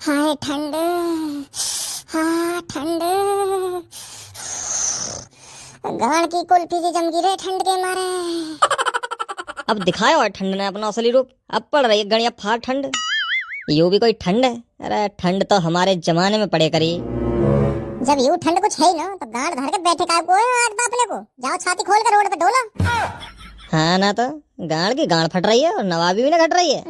हाय ठंड, हाँ ठंड, गाड़ की कुल्फी सी जम गिरे ठंड के मारे। अब दिखाया और ठंड ने अपना असली रूप। अब पड़ रही है गणिया फाड़ ठंड। यू भी कोई ठंड है? अरे ठंड तो हमारे जमाने में पड़े करी। जब यूं ठंड कुछ है ही ना तो गाड़ धर के बैठे काय को है आग तापने को। जाओ छाती खोल कर रोड पे डोला। हाँ ना तो गाड़ की गाड़ फट रही है और नवाबी भी ना घट रही है।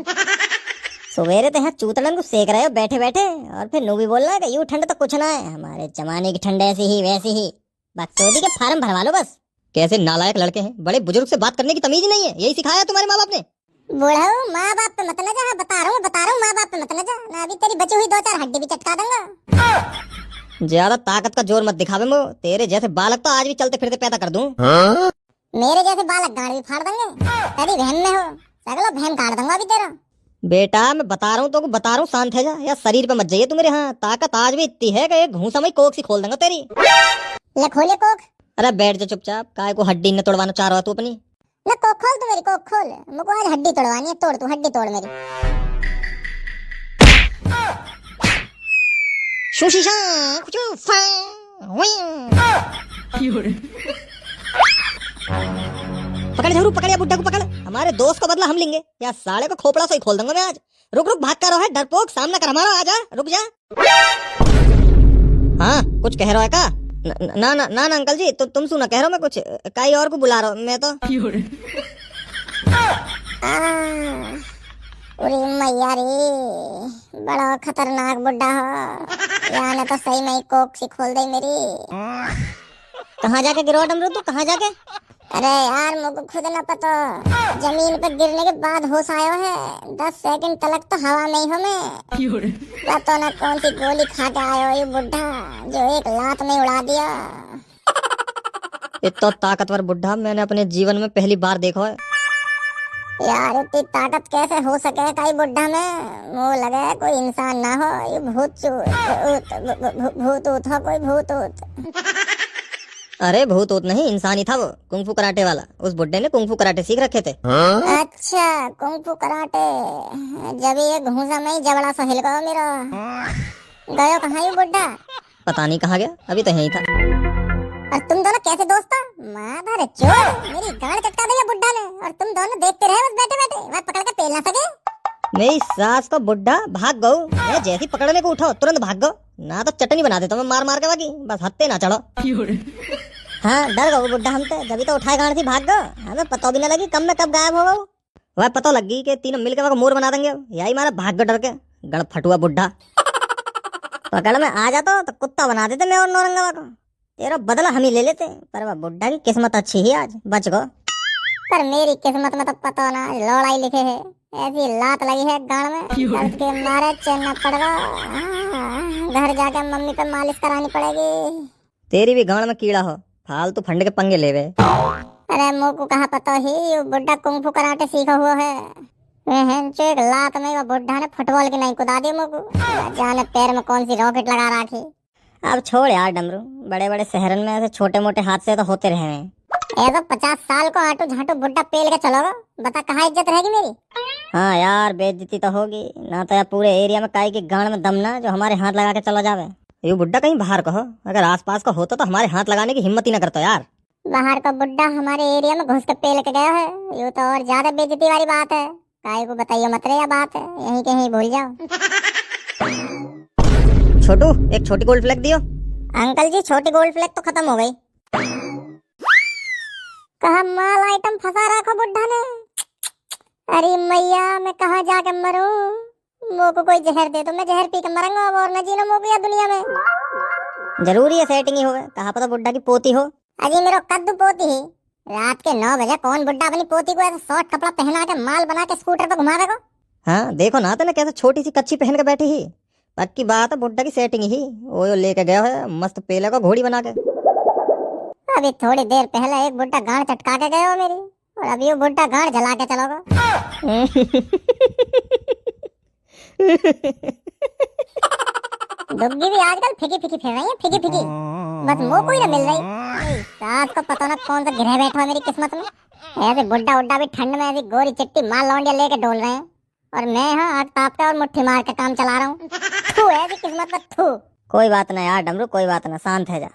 सवेरे तो यहाँ चूतड़न को सेक रहे हो बैठे बैठे और फिर नू भी बोल रहा है कि यूं ठंड तो कुछ ना है, हमारे जमाने की ठंड ऐसी ही वैसी ही। बकचोदी के फार्म भरवा लो बस। कैसे नालायक लड़के हैं, बड़े बुजुर्ग से बात करने की तमीज ही नहीं है। यही सिखाया तुम्हारे माँ बाप ने? बूढ़ा माँ बाप पे मत न जा, बता रहा हूँ माँ बाप पे मत न जा, ना अभी तेरी बची हुई 2-4 हड्डी भी चटका दूंगा। ज्यादा ताकत का जोर मत दिखावे मो, तेरे जैसे बालक तो आज भी चलते फिरते पैदा कर दूं। मेरे जैसे बालक गाड़ भी फाड़ देंगे। तेरी बहन में हो सगलो बहन काट दूंगा अभी तेरा। बेटा मैं बता रहा हूँ तो बता रहा हूँ, शांत है जा, या शरीर पे मत जाइए तू मेरे। हाँ ताकत आज भी इतनी है कि एक घूसा में कोक सी खोल देंगे तेरी। ले खोले कोक। अरे बैठ जा चुपचाप, काय को हड्डी न तोड़वाना चाह रहा तू अपनी। ना कोक खोल तू मेरी, कोक खोल। मुझको आज हड्डी तोड़वानी है, तोड़ तू हड्डी तोड़ मेरी। सुशीशा पकड़ जरूर, पकड़ या बुड्ढा को पकड़। हमारे दोस्त का बदला हम लेंगे या साले को खोपड़ा से ही खोल दूंगा मैं आज। रुक रुक भाग कर रहा है डरपोक, सामना कर हमारा, आजा रुक जा। हाँ कुछ कह रहा है का? ना ना ना ना अंकल जी, तो तुम सुना कह रहा हो, मैं कुछ कई और को बुला रहा हूँ मैं तो। अरे मैया रे, बड़ा खतरनाक बुड्ढा हो। यार तो सही में कोक सी खोल दे मेरी। कहाँ जाके गिरो डमरू तू, कहाँ जाके? अरे यार मुझको खुद न पता, जमीन पर गिरने के बाद होश आयो है। 10 सेकंड तलक तो हवा में ही हो मैं। पता न कौन सी गोली खा के आयो ये बुड्ढा जो एक लात में उड़ा दिया। इतना ताकतवर बुड्ढा मैंने अपने जीवन में पहली बार देखा है। यार इतनी ताकत कैसे हो सके कई बुड्ढा में? मुँह लगे कोई इंसान ना हो, ये भूत हो कोई भूत। अरे भूत ऊत नहीं, इंसान ही था वो, कुंफू कराटे वाला। उस बुड्ढे ने कुंफू कराटे सीख रखे थे। अच्छा कुंफू कराटे, जब ये घूसा में ही जबड़ा सा हिल गया मेरा। गयो कहाँ ये बुड्ढा? पता नहीं कहाँ गया, अभी तो यहीं था। और तुम दोनों कैसे दोस्त हो? माधर चोर, मेरी गांड चटका दिया बुड्ढा ने और तुम दोनों देखते रहे बस बैठे बैठे। वह पकड़ के पेल ना सके। मेरी सास को बुड्ढा भाग गऊ, मैं जैसी पकड़ने को उठो तुरंत भाग गो, ना तो चटनी बना देता मैं मार मार के बाकी, बस हत्ते ना चढ़ो। हाँ डर गो बुड्ढा हमसे, जब तो उठाए गांड थी भाग गो। हमें पता भी ना लगी कब में कब गायब हो गो। वह पता लगी कि तीनों मिलकर वह मोर बना देंगे, यही मारा भाग गो डर के। गड़ फटुआ बुड्ढा पकड़ में आ जाता तो कुत्ता बना देते मैं और नौरंगा को। तेरा बदला हम ही ले लेते, पर वह बुड्ढा की किस्मत अच्छी ही आज बच गो। पर मेरी किस्मत में तो पता ना लौड़ाई लिखे है, ऐसी लात लगी है गाड़ में दर्द के मारे चैन न पड़ रहा। घर जाके मम्मी पे मालिश करानी पड़ेगी। तेरी भी गाड़ में कीड़ा हो, फालतू फंड के पंगे लेवे। अरे मुँह को कहा पता ही ये बुड्ढा कुंफू कराटे सीखा हुआ है। एक लात में वो बुड्ढा ने फुटबॉल की नहीं कुदा दी मुँह को, जाने पैर में कौन सी रॉकेट लगा रखी। अब छोड़ यार डमरू, बड़े बड़े शहरन में ऐसे छोटे मोटे हादसे तो होते रहे हैं। तो 50 साल को आटू झाटू बुड्ढा पेल के चलोगा, बता कहाँ इज्जत रहेगी मेरी? हाँ यार बेइज्जती तो होगी ना, तो यार पूरे एरिया में काई की गांड में दम ना जो हमारे हाथ लगा के चला जावे। ये बुड्ढा कहीं बाहर का हो, अगर आसपास का होता तो हमारे हाथ लगाने की हिम्मत ही ना करता यार। बाहर का बुड्ढा हमारे एरिया में घुस के पेल के गया है, ये तो और ज्यादा बेइज्जती वाली बात है। काई को बताइए मत रे, बात है यहीं के यहीं भूल जाओ। छोटू एक छोटी गोल्ड फ्लैग दियो। अंकल जी छोटी गोल्ड फ्लैग तो खत्म हो गई। कहा माल आइटम फंसा रखा बुड्ढा ने। अरे मैया मैं कहाँ जाके मरूं? मो को कोई जहर दे तो मैं जहर पी के मरूंगा और न जीना मो को या दुनिया में। जरूरी है सेटिंग ही होवे, कहा पता बुड्ढा की पोती हो। अजी मेरा कद्दू पोती ही। रात के 9 बजे कौन बुड्ढा अपनी पोती को ऐसा शॉर्ट कपड़ा पहना के माल बना के स्कूटर पे घुमावेगा? हाँ देखो ना तो कैसे छोटी सी कच्ची पहन के बैठी ही। पक्की बात है बुड्ढा की सेटिंग ही, वो लेके गया है मस्त पेले को घोड़ी बना के। अभी थोड़ी देर पहले एक बुड्ढा गांड चटका के गया मेरी, और अभी वो बुड्ढा गांड जला के चलोगा। डुग्गी भी आजकल फिकी फिकी फिर रही है, फिकी फिकी। बस वो कोई ना मिल रही। सास को पता ना कौन सा गिरह बैठा है मेरी किस्मत में। ऐसे बुड्ढा उड्ढा भी ठंड में ऐसी गोरी चिट्टी माल लौंडिया लेके डोल रहे हैं, और मैं यहाँ आग ताप के और मुट्ठी मार के काम चला रहा हूँ। थू ऐसी किस्मत पर थू। कोई बात ना यार डमरू, कोई बात ना, शांत है जा।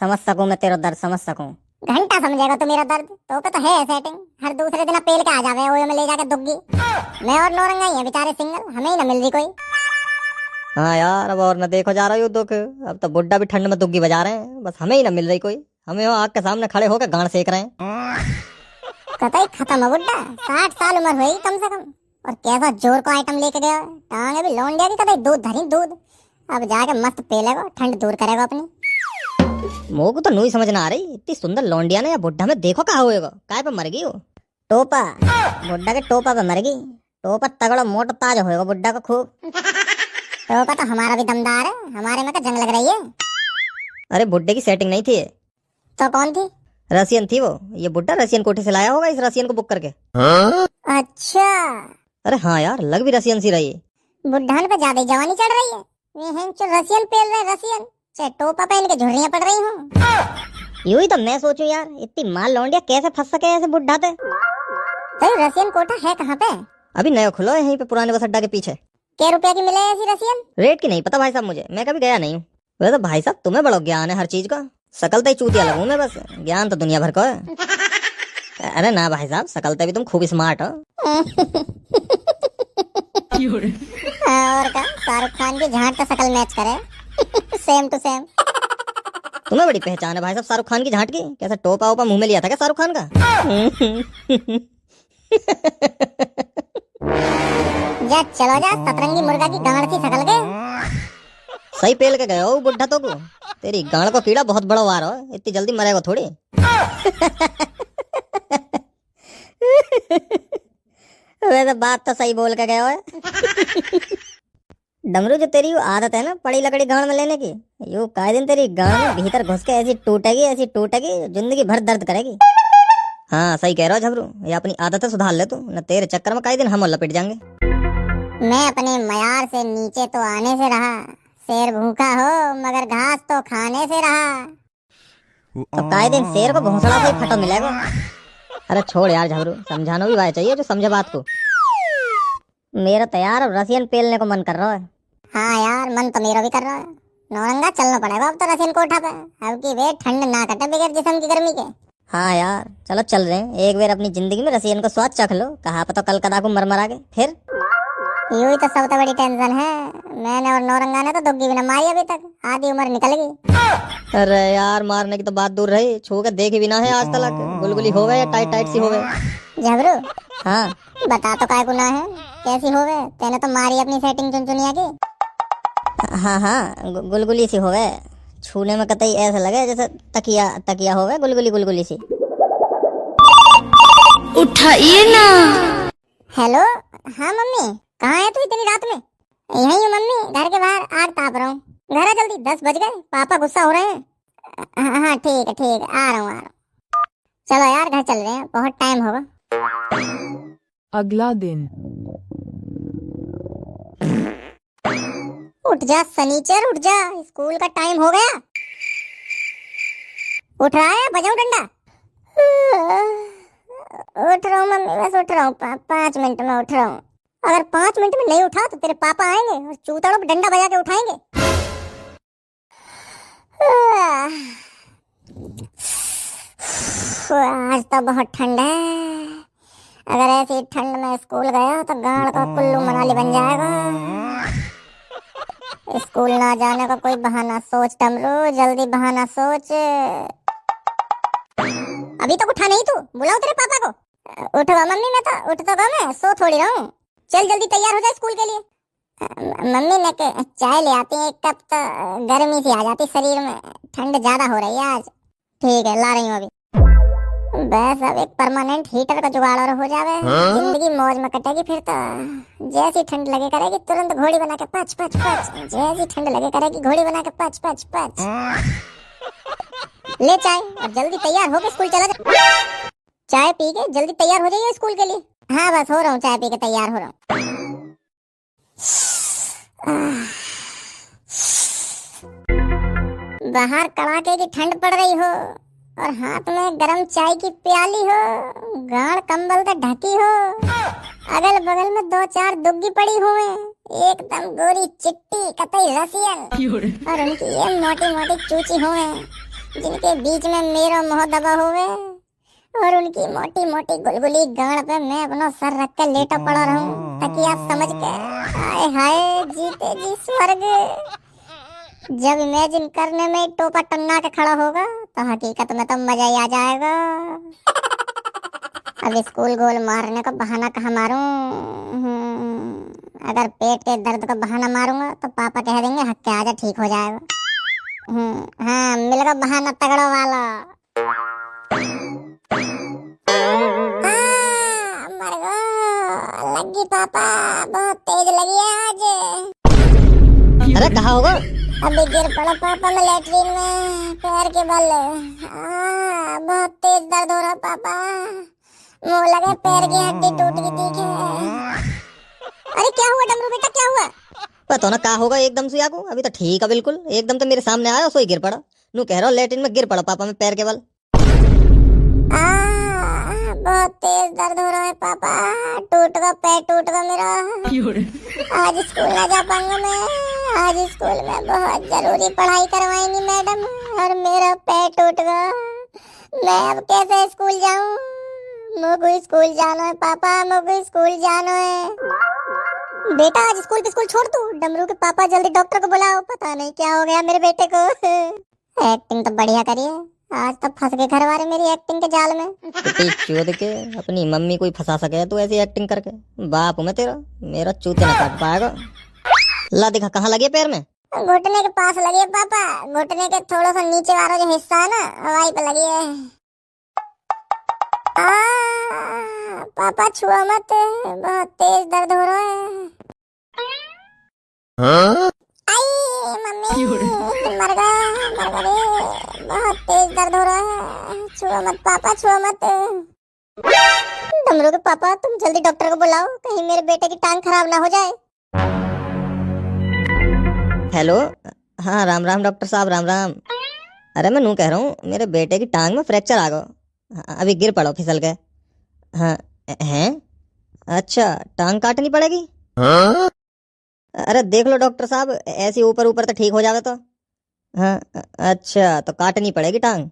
समझ सकूं मैं तेरा दर्द, समझ सकूं। घंटा समझेगा तो मेरा दर्द तो पे तो है सेटिंग। हर दूसरे दिन पेल के आ जावे ओए में ले जाके दुग्गी। मैं और नौरंगा ही है बेचारे सिंगल, हमें ही ना मिल रही कोई। हाँ यार, अब और न देखो जा रहा हूँ दुख। अब तो बुड्ढा भी ठंड में दुग्गी बजा रहे हैं, बस हमें ही ना मिल रही कोई। हमें वो आग के सामने खड़े होकर गांड सेक रहे हैं। कतई खत्म है बुड्ढा, 60 साल उम्र हुई कम से कम। और कैसा जोर को आइटम लेके गया, टांगे भी लौंडिया की कतई दूध धरी दूध। अब जाके मस्त पेलेगा, ठंड दूर करेगा अपनी। मोह को तो नहीं समझ ना आ रही, इतनी सुंदर लौंडिया ने या बुड्ढा में देखो कहा होएगा, काय पे मर गई हो। टोपा, बुड्ढा के टोपा पे मर गई। टोपा तगड़ा मोटा ताज होएगा बुड्ढा का खूब। टोपा तो हमारा भी दमदार है, हमारे में का जंग लग रही है। अरे बुड्ढे की सेटिंग नहीं थी ये, तो कौन थी? रसियन थी वो। ये बुड्ढा रसियन कोठी से लाया होगा इस रसियन को बुक करके। अच्छा, अरे हाँ यार, लग भी रसियन सी रही है। बुड्ढान पे ज्यादा ही जवानी चढ़ रही है। ये हैं जो रसियन पेल रहे रसियन, चाहे टोपा पहन के झुर्रियां पड़ रही हूँ। यूं ही तो मैं सोचूं यार, इतनी माल लौंडिया कैसे फंस सके ऐसे बुड्ढा पे। तो रसियन कोठा है कहाँ पे? अभी नया खुला है यहीं पे पुराने बस अड्डा के पीछे। क्या रुपया की मिले ऐसी रसियन? रेट की नहीं पता भाई साहब मुझे, मैं कभी गया नहीं हूँ। वैसे भाई साहब तुम्हें बड़ा ज्ञान है हर चीज का। शकल तो ही चूतिया लगूं मैं, बस ज्ञान तो दुनिया भर का है। अरे ना भाई साहब, शकल तो भी तुम खूब स्मार्ट हो। और का शाहरुख खान की झांट तो शकल मैच करे। Same to same. तुम्हें बड़ी पहचान है भाई साहब शाहरुख खान की झांट की। कैसे टोपा ओपा मुंह में लिया था क्या शाहरुख खान का? जा चलो जा, सतरंगी मुर्गा की गांड सी शकल के। सही पेल के गए हो बुड्ढा तो को। तेरी गांड को कीड़ा बहुत बड़ा वार हो, इतनी जल्दी मरेगा थोड़ी। वैसे बात तो सही बोल के गए हो। डमरू, जो तेरी आदत है ना पड़ी लकड़ी गांड में लेने की, यू काहे दिन तेरी गांड में भीतर घुस के ऐसी टूटेगी जिंदगी भर दर्द करेगी। हाँ सही कह रहा हो झबरू, ये अपनी आदतें सुधार ले तू, न तेरे चक्कर में कई दिन हम लपेट जाएंगे। मैं अपने मयार से नीचे तो आने से रहा, शेर भूखा हो मगर घास तो खाने से रहा। तो काहे दिन शेर को भोंसड़ा से ही फटो मिलेगा। अरे छोड़ यार झबरू, समझाना भी भाई चाहिए जो समझे बात को। मेरा तो यार अब रसियन पेलने को मन कर रहा है। हाँ यार, मन तो मेरा भी कर रहा है। नौरंगा चलना पड़ेगा अब तो रसियन कोठा पे। अब की वे ठंड ना कटे बगैर जिस्म की गर्मी के। हाँ यार चलो चल रहे हैं, एक बार अपनी जिंदगी में रसियन को स्वाद चख लो, कहा पता कल कदा को मर आगे फिर। यूं ही तो सबसे बड़ी टेंशन है, मैंने और नौरंगा ने तो दुग्गी भी न मारी अभी तक, आधी उम्र निकल गई। अरे यार मारने की तो बात दूर रही, छू के देखी भी ना है आज तक। गुलगुली हो गए या टाइट टाइट सी हो गए। झबरू, हाँ बता तो काय गुनाह है, कैसी हो गए? तेने तो मारी अपनी सेटिंग चुनचुनिया की। हाँ हाँ गुलगुली सी हो गए, छूने में कतई ऐसा लगे जैसे तकिया तकिया हो गए, गुलगुली सी। उठाइए ना। हेलो, हाँ मम्मी, कहाँ है तू इतनी रात में? यहीं हूँ मम्मी, घर के बाहर आग ताप रहा हूँ। घर आ जल्दी, 10 बज गए, पापा गुस्सा हो रहे हैं। हाँ ठीक है आ रहा हूँ। चलो यार घर चल रहे हैं, बहुत टाइम होगा। अगला दिन। उठ जा सनीचर, उठ जा, स्कूल का टाइम हो गया। उठ रहा है? बजाऊं डंडा? उठ रहा हूँ मम्मी, बस उठ रहा हूँ, 5 मिनट में उठ रहा हूँ। अगर 5 मिनट में नहीं उठा तो तेरे पापा आएंगे और चूतड़ों पे डंडा बजा के उठाएंगे। आज तो बहुत ठंड है, अगर ऐसी ठंड में स्कूल गया तो गाड़ का कुल्लू मनाली बन जाएगा। स्कूल ना जाने का कोई बहाना सोच डमरू, जल्दी बहाना सोच। अभी तक उठा नहीं तू? बुलाओ तेरे पापा को। उठ गया मम्मी, मैं तो उठ तो गया, मैं सो थोड़ी रहा हूँ। चल जल्दी तैयार हो जाए स्कूल के लिए। मम्मी ने चाय ले आती है 1 कप, तो गर्मी सी आ जाती शरीर में, ठंड ज्यादा हो रही है आज। ठीक है ला रही हूँ अभी। बस अब एक परमानेंट हीटर का जुगाड़ और हो जावे, जिंदगी मौज में कटेगी फिर तो। जैसी ठंड लगे करेगी तुरंत घोड़ी बना के पच पच पच, जैसी ठंड लगे करेगी घोड़ी बना के पच पच पच। ले चाय और जल्दी तैयार होके स्कूल चला जा। चाय पी के जल्दी तैयार हो जाइए स्कूल के लिए। हाँ बस हो रहा हूँ, चाय पी के तैयार हो रहा हूँ। बाहर कड़ाके की ठंड पड़ रही हो, और हाथ में गरम चाय की प्याली हो, गाढ़ कंबल से ढकी हो, अगल बगल में दो चार दुग्गी पड़ी हुए, एकदम गोरी चिट्टी कतई रसियन, और उनकी ये मोटी मोटी चूची हुए जिनके बीच में मेरो मोह दबा हुए, और उनकी मोटी मोटी गुलगुली गाड़ पे मैं अपना सर रख के लेटा पड़ा रहूं तकिया समझ के। हाय हाय जीते जी स्वर्ग। जब इमेजिन करने में टोपा टन्ना के खड़ा होगा तो हकीकत में तो मजा ही आ जाएगा। अब स्कूल गोल मारने का बहाना कहाँ मारूं? अगर पेट के दर्द का बहाना मारूंगा तो पापा कह देंगे हक के आजा ठीक हो जाएगा। हाँ मिल गया बहाना तगड़ा वाला। लगी पापा, बहुत तेज लगी है आज। अरे कहाँ होगा? अभी गिर पड़ा पापा मैं लैट्रिन में, पैर के बल। बहुत तेज दर्द हो रहा पापा, मुँह लगे पैर की हड्डी टूट गई थी। अरे क्या हुआ डमरू बेटा, क्या हुआ? पता ना कहाँ होगा, एकदम से आगू अभी तो ठीक है बिल्कुल, एकदम तो मेरे सामने आया सोई गिर पड़ा। नू कह रहा हूँ लैट्रिन में गिर पड़ा पापा में पैर के बल। बहुत तेज दर्द हो रहा है पापा, टूट गया पैर, टूट गया मेरा। आज स्कूल ना जा पाऊंगा मैं। आज स्कूल में बहुत जरूरी पढ़ाई करवाएंगी मैडम, और मेरा पैर टूट गया। मैं अब कैसे स्कूल जाऊं? मुझे स्कूल जाना है पापा, मुझे स्कूल जाना है। बेटा आज स्कूल छोड़ तू। डमरू के पापा जल्दी डॉक्टर को बुलाओ, पता नहीं क्या हो गया मेरे बेटे को। एक्टिंग तो बढ़िया करिए, आज तो फंस गए घर वाले मेरी एक्टिंग के जाल में। चूत के अपनी मम्मी को फंसा सके तू ऐसी एक्टिंग करके। बाप मैं तेरा, मेरा चूत न काट पाएगा। ला दिखा कहाँ लगे पैर में? घुटने के पास लगी है पापा, घुटने के थोड़ा सा नीचे वाला जो हिस्सा है ना वहीं पे लगी है। पापा छुआ मत, बहुत तेज दर्द हो रहा है। आई मम्मी मर गया रे, बहुत तेज दर्द हो रहा है। छुआ मत पापा, छुआ मत। डमरू के पापा तुम जल्दी डॉक्टर को बुलाओ, कहीं मेरे बेटे की टांग खराब ना हो जाए। हेलो, हाँ राम राम डॉक्टर साहब, राम राम। अरे मैं नू कह रहा हूँ मेरे बेटे की टांग में फ्रैक्चर आ गया, अभी गिर पड़ो फिसल के। हाँ हैं? अच्छा टांग काटनी पड़ेगी? अरे देख लो डॉक्टर साहब, ऐसे ऊपर ऊपर तो ठीक हो जावे तो। हाँ अच्छा तो काटनी पड़ेगी टांग।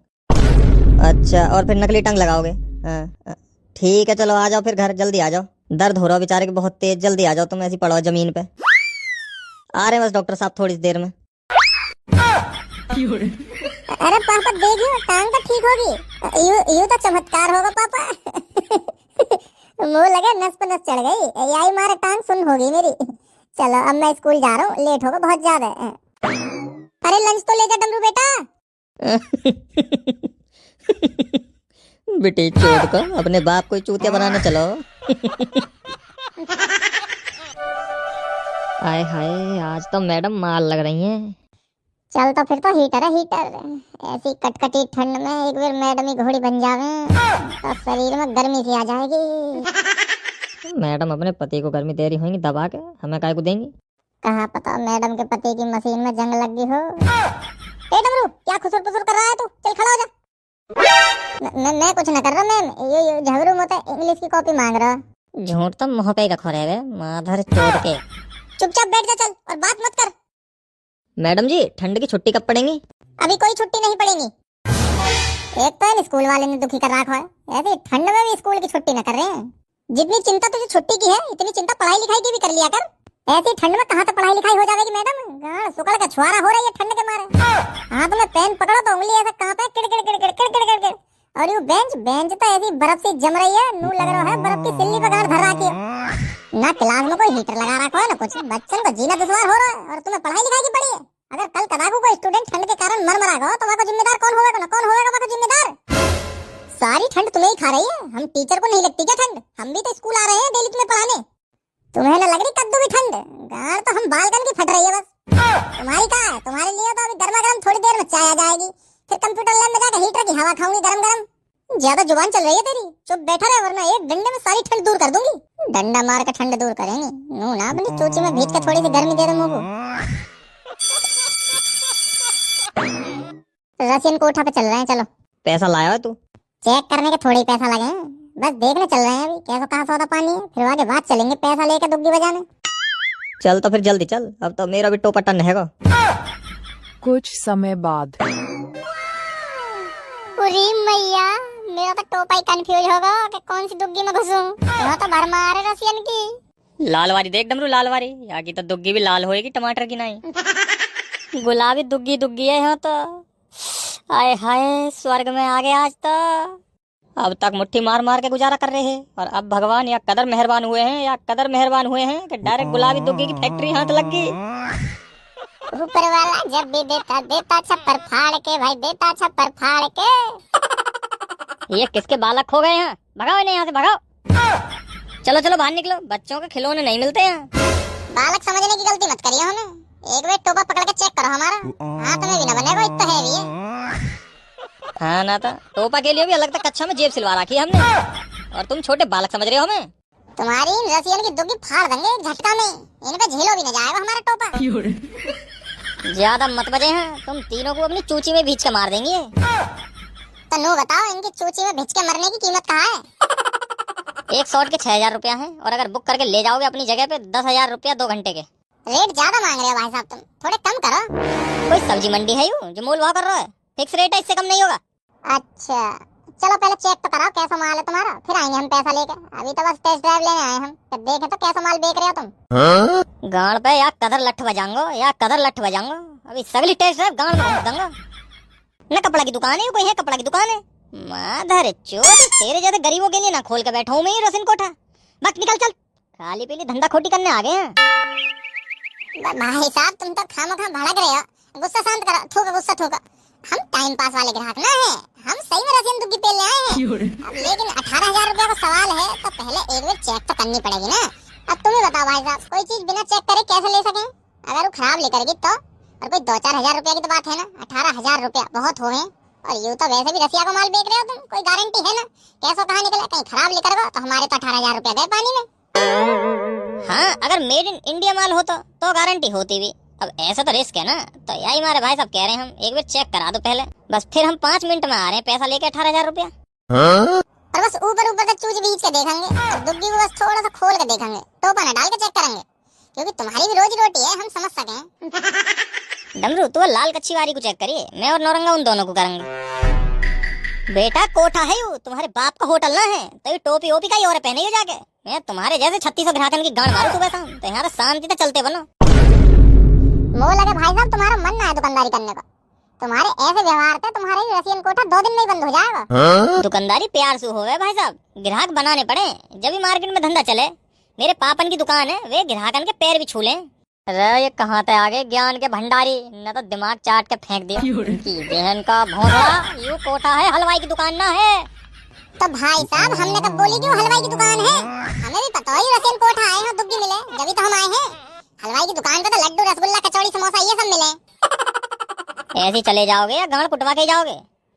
अच्छा और फिर नकली टांग लगाओगे? हाँ ठीक है, चलो आ जाओ फिर घर, जल्दी आ जाओ। दर्द हो रहा बेचारे के बहुत तेज, जल्दी आ जाओ तुम, ऐसी पड़ो जमीन पे। आ रहे बस डॉक्टर साहब थोड़ी देर में। अरे पापा देखियो टांग तो ठीक होगी, यू तो चमत्कार होगा पापा। मुंह लगे नस पे नस चढ़ गई, यही मारे टांग सुन होगी मेरी। चलो अब मैं स्कूल जा रहा हूँ, लेट होगा बहुत ज्यादा। अरे लंच तो ले जा डमरू बेटा। बेटे चोद को अपने बाप को चूतिया बनाने चलो। आय हाय आज तो मैडम माल लग रही हैं। चल तो फिर तो हीटर है हीटर, ऐसी कटकटी ठंड में एक बार मैडम ही घोड़ी बन जावे तो शरीर में गर्मी सी आ जाएगी। मैडम अपने पति को गर्मी दे रही होंगी दबा के, हमें काय को देंगी? कहाँ पता मैडम के पति की मशीन में जंग लग गई हो। ए डमरू क्या खुसुर पुसुर कर रहा है तू? चल खड़ा हो जा। मैं कुछ न कर रहा मैम, ये झगड़ू मत इंग्लिश की कॉपी मांग रहा। झूठ तो मुंह पे ही रखो रहे माधर चोद के। चुपचाप बैठ जा चल और बात मत कर। मैडम जी ठंड की छुट्टी कब पड़ेगी? अभी कोई छुट्टी नहीं पड़ेगी। एक तो स्कूल वाले ने दुखी कर रखा है, ऐसे ठंड में भी स्कूल की छुट्टी न कर रहे हैं। जितनी चिंता तुझे छुट्टी की है इतनी चिंता पढ़ाई लिखाई की भी कर लिया कर। ऐसी ठंड में कहाँ से पढ़ाई लिखाई हो जाएगी मैडम? गाड़ सुकड़ का छुआरा हो रही है ठंड के मारे। हाथ में पेन पकड़ो तो उंगली ऐसा कहाँ पे किड़ किड़ किड़ किड़ किड़ किड़ किड़। और ये बेंच तो ऐसी बर्फ सी जम रही है, नू लग रहा है बर्फ की सिल्ली पे गाड़ धर रखी है। ना क्लास में कोई हीटर लगा रखा है ना कुछ, बच्चन को जीना दुश्वार हो रहा है और तुम्हें पढ़ाई लिखाई की पड़ी है। अगर कल कदाकू कोई स्टूडेंट ठंड के कारण मर मरा गया तो वहाँ का जिम्मेदार कौन होगा ना? कौन होगा वहाँ का जिम्मेदार? सारी ठंड तुम्हें ही खा रही है, हम टीचर को नहीं लगती क्या ठंड? हम भी तो स्कूल आ रहे हैं डेली तुम्हें पढ़ाने। तुम्हें ना लग रही कद्दू की ठंड? गाड़ तो हम बालकन की फट रही है बस। तुम्हारी कहाँ है? तुम्हारे लिए तो अभी गर्मा गर्म थोड़ी देर में चाय आ जाएगी, फिर कंप्यूटर लैब में जाकर हीटर की हवा खाऊंगी गरम गरम। ज्यादा जुबान चल रही है तेरी, चुप बैठा रहे वरना एक डंडे में सारी ठंड दूर कर दूंगी। डंडा मार के ठंड दूर करेंगे, नू ना अपनी चोची में भीज के थोड़ी सी गर्मी दे दे मुंह को। रशियन कोठा पे चल रहे हैं, चलो। पैसा लाया है तू? चेक करने के थोड़े ही पैसा लगे हैं, बस देखने चल रहे हैं अभी कैसा कहाँ सौदा पानी है, फिर आगे बात चलेंगे पैसा लेके दुग्गी बजाने। चल तो फिर जल्दी चल, अब तो मेरा भी टोपा टन हैगा। कुछ समय बाद। पूरी मैया, मेरा तो टोपा ही कंफ्यूज होगा कि कौन सी दुग्गी में घुसूं। यहाँ तो भर मारे रसियन की। लाल वाली देख डमरू, लाल वाली। यहाँ की तो दुग्गी भी लाल होएगी, टमाटर की नहीं। गुलाबी दुग्गी दुग्गी है यहाँ तो। आए हाय, स्वर्ग में आ गए आज तो। अब तक मुट्ठी मार मार के गुजारा कर रहे हैं, और अब भगवान या कदर मेहरबान हुए हैं, या कदर मेहरबान हुए हैं कि डायरेक्ट गुलाबी दुग्गी की फैक्ट्री हाथ लग गई। ऊपर वाला जब भी देता देता छप्पर फाड़ के, भाई देता छप्पर फाड़ के। ये किसके बालक हो गए हैं? भगाओ इन्हें यहाँ से, भगाओ। चलो चलो बाहर निकलो, बच्चों के खिलौने नहीं मिलते हैं। बालक समझने की गलती मत करिए हमें। एक बार टोपा पकड़ के चेक करो हमारा, हाथ में भी ना बनेगा, इतना हैवी है। हाँ ना था, टोपा के लिए भी अलग तक कक्षा में जेब सिलवा रखी है हमने, और तुम छोटे बालक समझ रहे हो हमें। तुम्हारी इन रसियन की दुग्गी फाड़ देंगे झटका में, इन पे झेलो भी न जाएगा हमारा टोपा। ज्यादा मत बजे हैं, तुम तीनों को अपनी चूची में भींच के मार देंगे। तो नू बताओ, इनकी चूची में भिज के मरने की कीमत कहाँ है? एक शॉट के 6,000 रुपया है, और अगर बुक करके ले जाओगे अपनी जगह पे 10,000 रुपया 2 घंटे के। रेट ज्यादा मांग रहे हो भाई साहब, तुम थोड़े कम करो। कोई सब्जी मंडी है यू जो मोल भाव कर रहा है? फिक्स रेट है, इससे कम नहीं होगा। अच्छा चलो पहले चेक तो कराओ कैसा माल है तुम्हारा, फिर आएंगे हम पैसा लेके। अभी तो बस टेस्ट ड्राइव लेने आए हम, तो देखें तो कैसा माल बेच रहे हो तुम। गाड़ पे या कदर लठ बजाऊंगा, या कदर लठ बजाऊंगा। अभी सगली टेस्ट ड्राइव गाड़ में दूंगा। न कपड़ा की दुकान है, कोई है कपड़ा की दुकान है? माधर चोर, तेरे जैसे गरीबों के लिए ना खोल के बैठा हूँ मैं ये रसिन कोठा। बस निकल चल, खाली पीली धंधा खोटी करने आ गए हैं। भाई साहब तुम तो खामखा भड़क रहे हो, गुस्सा शांत करो, थूको गुस्सा थूको। हम टाइम पास वाले ग्राहक ना है, हम सही में रसियन दुग्गी पेल ले आए हैं। अब लेकिन 18,000 रुपया का सवाल है, तो पहले एक बार चेक तो करनी पड़ेगी ना। अब तुम ही बताओ भाई साहब, कोई चीज बिना चेक करे कैसे ले सके? अगर वो खराब लेकर तो, और कोई 2-4 हजार रुपया की तो बात है ना। 18,000 रुपया बहुत हो गए, और यूँ तो वैसे भी रसिया का माल बेच रहे हो तुम, कोई गारंटी है ना कैसा कहाँ निकला? कहीं खराब लेकर गो तो हमारे तो 18,000 रुपया गए पानी में। हाँ, अगर मेड इन इंडिया माल होता तो गारंटी होती भी। अब ऐसा तो रिस्क है ना, तो यही हमारे भाई साहब कह रहे हैं, हम एक बार चेक करा दो पहले, बस फिर हम 5 मिनट में आ रहे हैं पैसा लेके 18,000 रुपया। और बस ऊपर ऊपर से चूज बीच के देखेंगे, और दुग्गी को बस थोड़ा सा खोल के देखेंगे, टोपा ना डाल के चेक करेंगे, क्योंकि तुम्हारी भी रोजी रोटी है, हम समझ सकें। डमरू तू लाल कच्ची वारी को चेक करिए, मैं और नौरंगा उन दोनों को करेंगे। बेटा कोठा है यू, तुम्हारे बाप का होटल ना है, तो ये टोपी ओपी का ही और पहने ही जाके। मैं तुम्हारे जैसे 3600 ग्राहकन की गांड मारू सुबह शाम, तो यहाँ तो शांति से चलते बनो। मोह लगे भाई साहब तुम्हारा मन ना है दुकानदारी करने का, तुम्हारे ऐसे व्यवहार से तुम्हारा ही रसियन कोठा 2 दिन में ही बंद हो जाएगा। दुकानदारी प्यार से होवे भाई साहब, ग्राहक बनाने पड़े जब भी मार्केट में धंधा चले। मेरे पापन की दुकान है, वे ग्राहकन के पैर भी छू लें। अरे ये कहाँ तक आगे ज्ञान के भंडारी, न तो दिमाग चाट के फेंक दिया कि बहन का भौंकड़ा। यू कोठा है, हलवाई की दुकान ना है। तो भाई साहब हमने कब बोली कि वो हलवाई की दुकान है? हमें भी पता ही रसियन कोठा आए हैं, दुग्गी मिले जब तो हम आए हैं। हलवाई की दुकान पे तो लड्डू रसगुल्ला कचौड़ी समोसा ये सब मिले। ऐसे चले जाओगे या गांड कुटवा के जाओगे?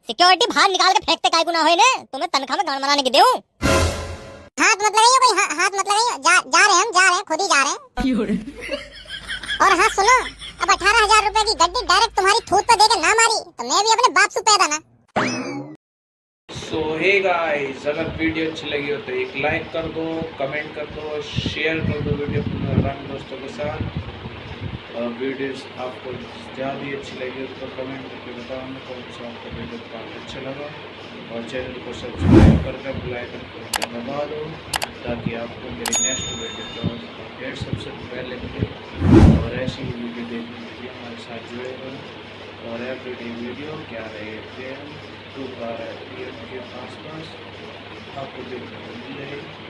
सिक्योरिटी बाहर निकाल के फेंकते काहे को ना होए ने? तुम्हें तनख्वाह में गांड बनाने की देऊं? हाथ मत लगाइए, कोई हाथ मत लगाइए। जा रहे हैं, खुद ही जा रहे हैं। और हाँ सुनो, अब 18,000 रुपए की गड्डी डायरेक्ट तुम्हारी थूत पे देके ना मारी तो मैं भी अपने बाप से पैदा ना। सो हे गाइस, अगर वीडियो अच्छी लगी हो तो एक लाइक कर दो, कमेंट कर दो, शेयर कर दो वीडियो अपने रंग दोस्तों के साथ। और वीडियोस आपको ज़्यादा अच्छी लगी हो तो कमेंट करके बताओ हमें कौन सा आपको वीडियो काफ़ी अच्छा लगा। और चैनल को सब्सक्राइब करके बेल आइकन को दबा दो, ताकि आपको मेरी नेक्स्ट वीडियो का अपडेट सबसे पहले मिले। और ऐसी ही वीडियो देखने के लिए हमारे साथ जुड़े रहें। और एवरीडे वीडियो क्या रहे थे 2 बार के आसपास आपको देखने को मिल रही है।